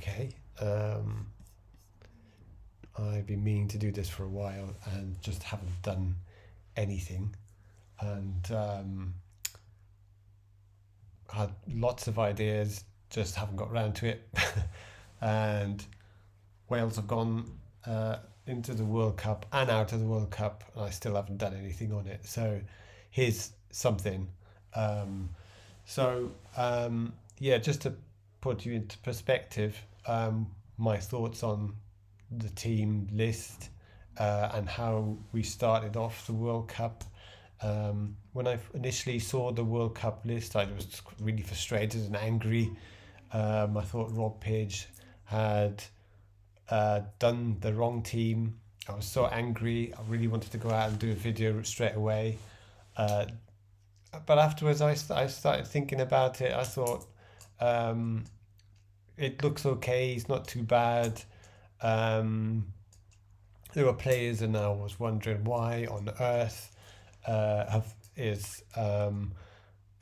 okay, I've been meaning to do this for a while and just haven't done anything. And had lots of ideas, just haven't got around to it. And Wales have gone into the World Cup and out of the World Cup, and I still haven't done anything on it. So here's something. Um, yeah, just to put you into perspective, my thoughts on the team list and how we started off the World Cup. When I initially saw the World Cup list, I was really frustrated and angry. I thought Rob Page had done the wrong team. I was so angry. I really wanted to go out and do a video straight away. Uh, but afterwards, I started thinking about it. I thought um, it looks okay. It's not too bad. Um, there were players, and I was wondering why on earth have is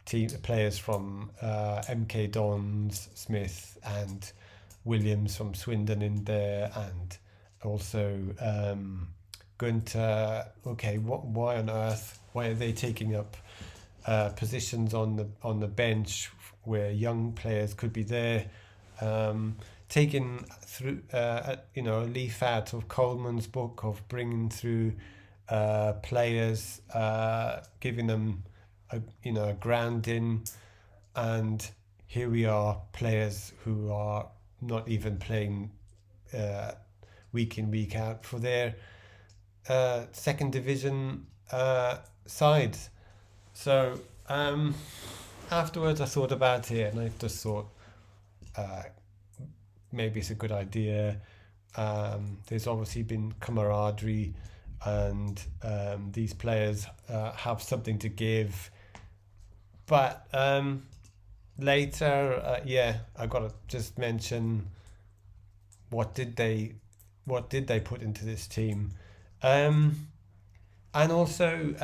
team players from MK Dons, Smith, and Williams from Swindon in there, and also Gunter. Okay, why on earth? Why are they taking up positions on the bench where young players could be there? Taking through, a leaf out of Coleman's book of bringing through players, giving them a grounding, and here we are, players who are not even playing uh, week in week out for their second division sides. So afterwards, I thought about it, and I just thought uh, maybe it's a good idea. There's obviously been camaraderie, and these players have something to give. But later, yeah, I got to just mention what did they what did they put into this team, um, and also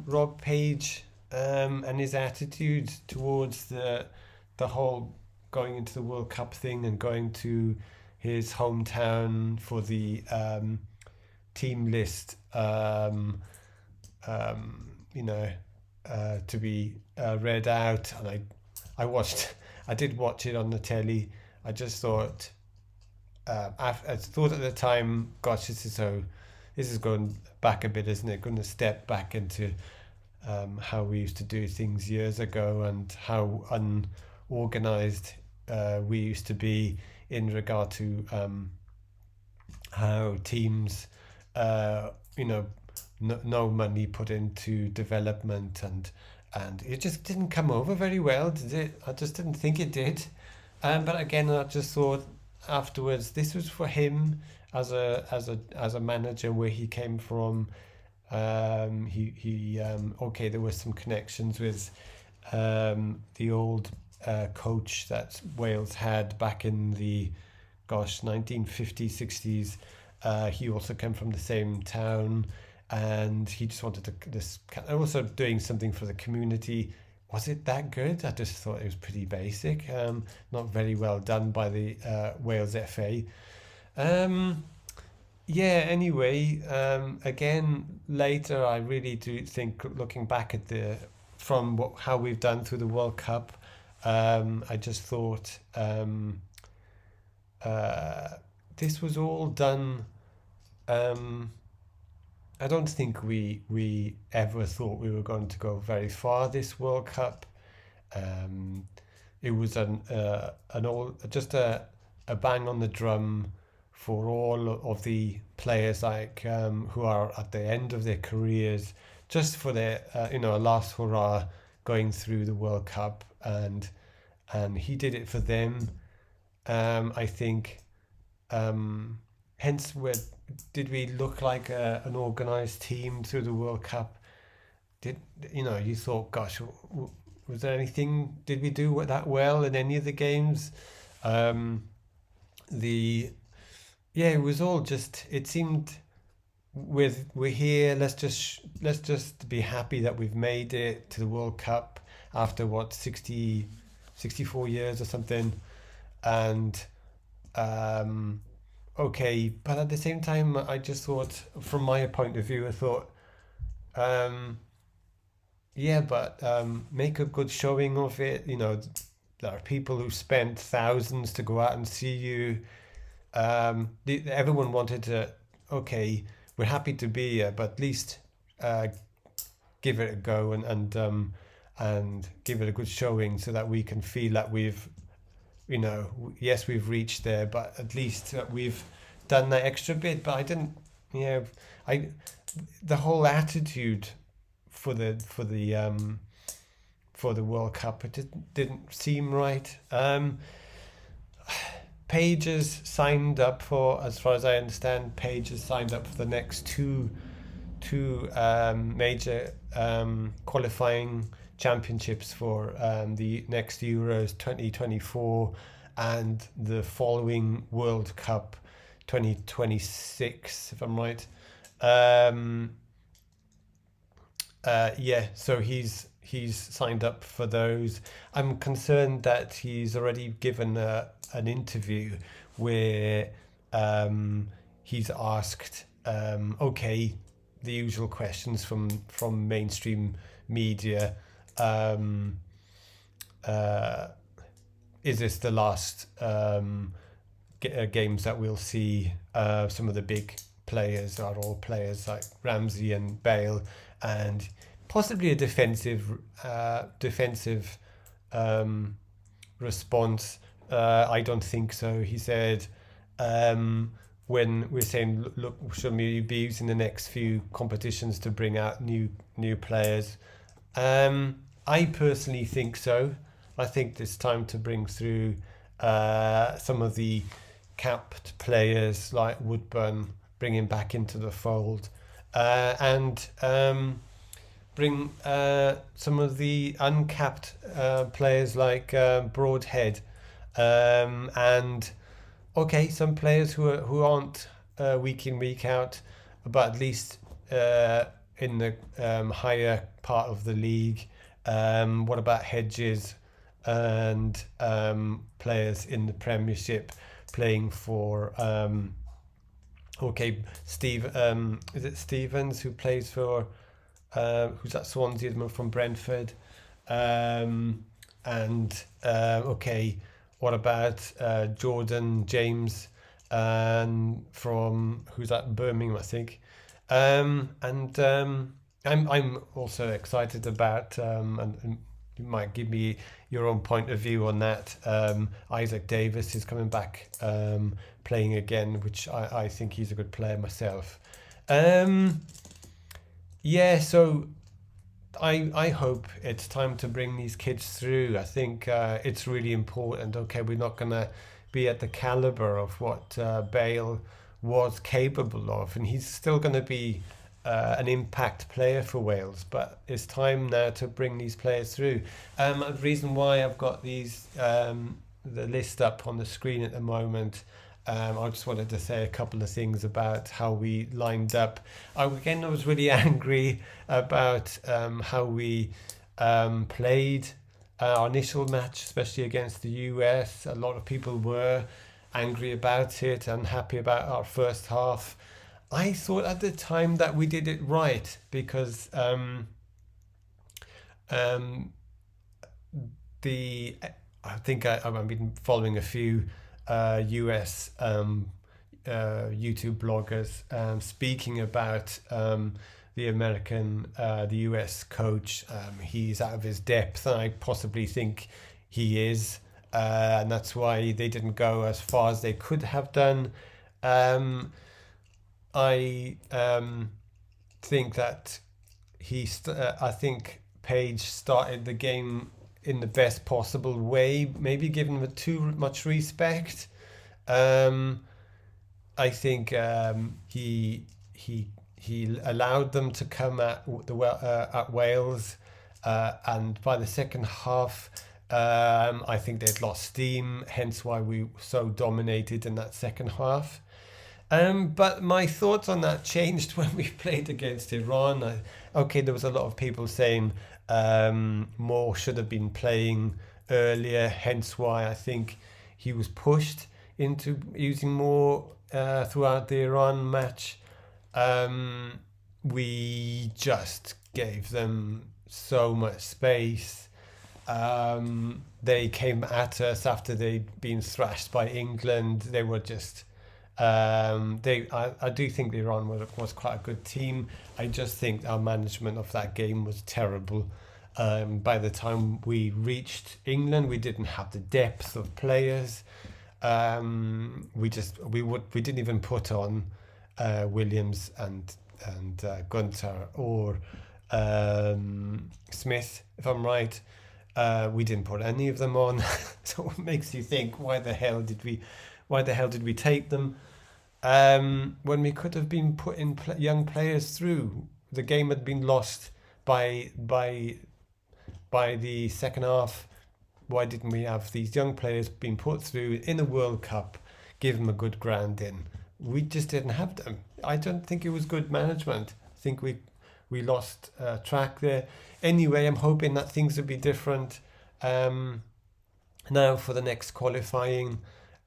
Rob Page and his attitude towards the whole going into the World Cup thing and going to his hometown for the team list, you know, to be read out. And I watched, I did watch it on the telly. I just thought, I thought at the time, gosh, this is going back a bit, isn't it? Going to step back into how we used to do things years ago and how unorganized we used to be in regard to how teams, you know, no money put into development, and it just didn't come over very well, did it? I just didn't think it did. But again, I just thought afterwards this was for him as a manager where he came from. He okay, there were some connections with the old coach that Wales had back in the, gosh, 1950s, 60s. He also came from the same town, and he just wanted to this also doing something for the community. Was it that good? I just thought it was pretty basic, not very well done by the Wales FA. Um, yeah, anyway, again, later I really do think, looking back at from how we've done through the World Cup, I just thought uh, this was all done. Um, I don't think we ever thought we were going to go very far this World Cup. Um, it was an all just a bang on the drum for all of the players like who are at the end of their careers, just for their a last hurrah going through the World Cup, and he did it for them. I think um, hence where did we look like an organised team through the World Cup? Did you thought, gosh, was there anything? Did we do that well in any of the games? Um, the Yeah, it was all just. It seemed we're here. Let's just be happy that we've made it to the World Cup after what 64 years or something, and Okay, but at the same time, I just thought, from my point of view, I thought, um, yeah, but make a good showing of it. You know, there are people who spent thousands to go out and see you. Everyone wanted to, okay, we're happy to be here, but at least uh, give it a go and give it a good showing so that we can feel that we've, you know, yes, we've reached there, but at least we've done that extra bit. But I didn't, you know, I the whole attitude for the World Cup, it didn't seem right. Page has signed up for, as far as I understand, Page has signed up for the next two major qualifying championships for the next Euros 2024 and the following World Cup 2026, if I'm right. Um, yeah, so he's signed up for those. I'm concerned that he's already given an interview where he's asked, okay, the usual questions from mainstream media. Um, uh, is this the last games that we'll see? Some of the big players are all players like Ramsey and Bale, and possibly a defensive um, response. I don't think so. He said, when we're saying, look, should we be using the next few competitions to bring out new players? I personally think so. I think it's time to bring through some of the capped players like Woodburn, bring him back into the fold, and bring some of the uncapped players like Broadhead, and okay, some players who aren't week in week out, but at least in the higher part of the league. What about Hedges and players in the Premiership playing for? Okay, Steve. Is it Stevens who plays for? Who's that Swansea from Brentford? And okay, what about Jordan James from who's that Birmingham, I think. And I'm also excited about and you might give me your own point of view on that. Isaac Davis is coming back, playing again, which I think he's a good player myself. Um, yeah, so I hope it's time to bring these kids through. I think it's really important. Okay, we're not gonna be at the caliber of what Bale was capable of, and he's still going to be an impact player for Wales. But it's time now to bring these players through. The reason why I've got the list up on the screen at the moment. I just wanted to say a couple of things about how we lined up. Again, I was really angry about how we played our initial match, especially against the US. A lot of people were angry about it, unhappy about our first half. I thought at the time that we did it right because um, the I think I've been following a few US YouTube bloggers speaking about the US coach. He's out of his depth, and I possibly think he is, and that's why they didn't go as far as they could have done. Um, I think that I think Page started the game in the best possible way, maybe given him too much respect. Um, I think he allowed them to come at Wales, and by the second half, I think they'd lost steam. Hence why we so dominated in that second half. But my thoughts on that changed when we played against Iran. Okay, there was a lot of people saying Moore should have been playing earlier, hence why I think he was pushed. into using more throughout the Iran match. We just gave them so much space. They came at us after they'd been thrashed by England. They were just I do think Iran was quite a good team. I just think our management of that game was terrible. By the time we reached England, we didn't have the depth of players. We didn't even put on Williams and Gunter or Smith, if I'm right. We didn't put any of them on, so it makes you think, why the hell did we take them when we could have been putting young players through? The game had been lost by the second half. Why didn't we have these young players being put through in a World Cup, give them a good ground in? We just didn't have them. I don't think it was good management. I think we lost track there. Anyway, I'm hoping that things will be different now for the next qualifying.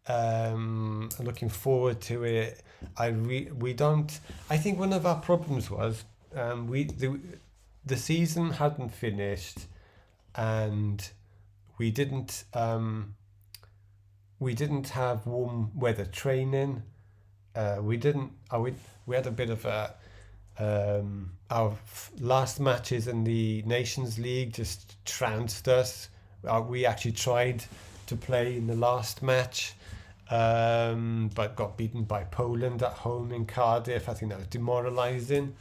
Looking forward to it. I think one of our problems was the season hadn't finished, and we didn't have warm weather training. We had a bit of a our last matches in the Nations League just trounced us. We actually tried to play in the last match, but got beaten by Poland at home in Cardiff. I think that was demoralising.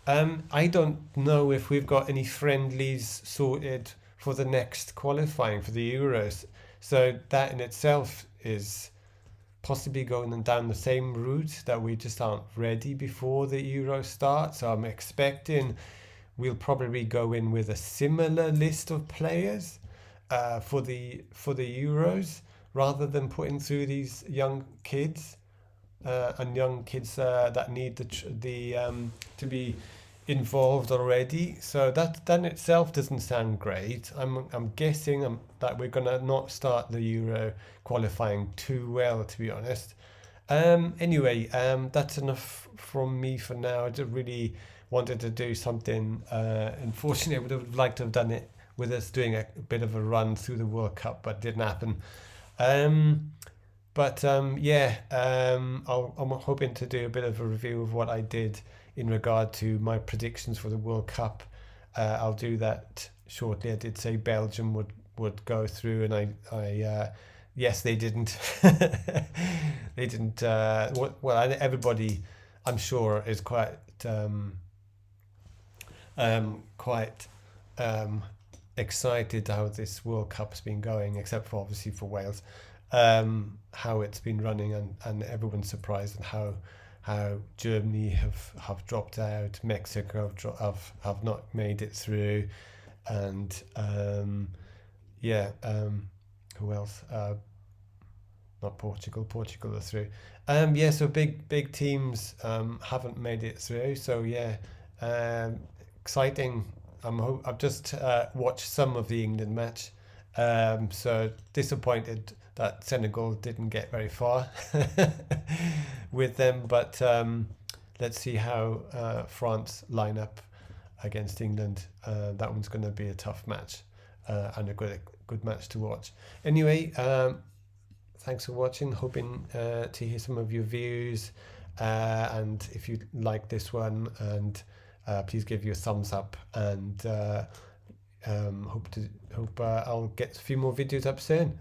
I don't know if we've got any friendlies sorted for the next qualifying for the Euros. So that in itself is possibly going down the same route, that we just aren't ready before the Euro starts. So I'm expecting we'll probably go in with a similar list of players for the Euros, rather than putting through these young kids that need to be involved already. So that in itself doesn't sound great. I'm guessing that we're gonna not start the Euro qualifying too well, to be honest. Anyway, that's enough from me for now. I just really wanted to do something. Unfortunately, I would have liked to have done it with us doing a bit of a run through the World Cup, but didn't happen. I'm hoping to do a bit of a review of what I did in regard to my predictions for the World Cup. I'll do that shortly. I did say Belgium would go through, and I yes, they didn't. They didn't. Everybody, I'm sure, is quite excited how this World Cup's been going, except for obviously for Wales, how it's been running, and everyone's surprised at how Germany have dropped out, Mexico have not made it through, and who else? Not Portugal. Portugal are through. So big teams haven't made it through. So exciting. I've just watched some of the England match. So disappointed that Senegal didn't get very far with them, but let's see how France line up against England. That one's going to be a tough match and a good match to watch. Anyway, thanks for watching. Hoping to hear some of your views, and if you like this one, and please give you a thumbs up, and hope I'll get a few more videos up soon.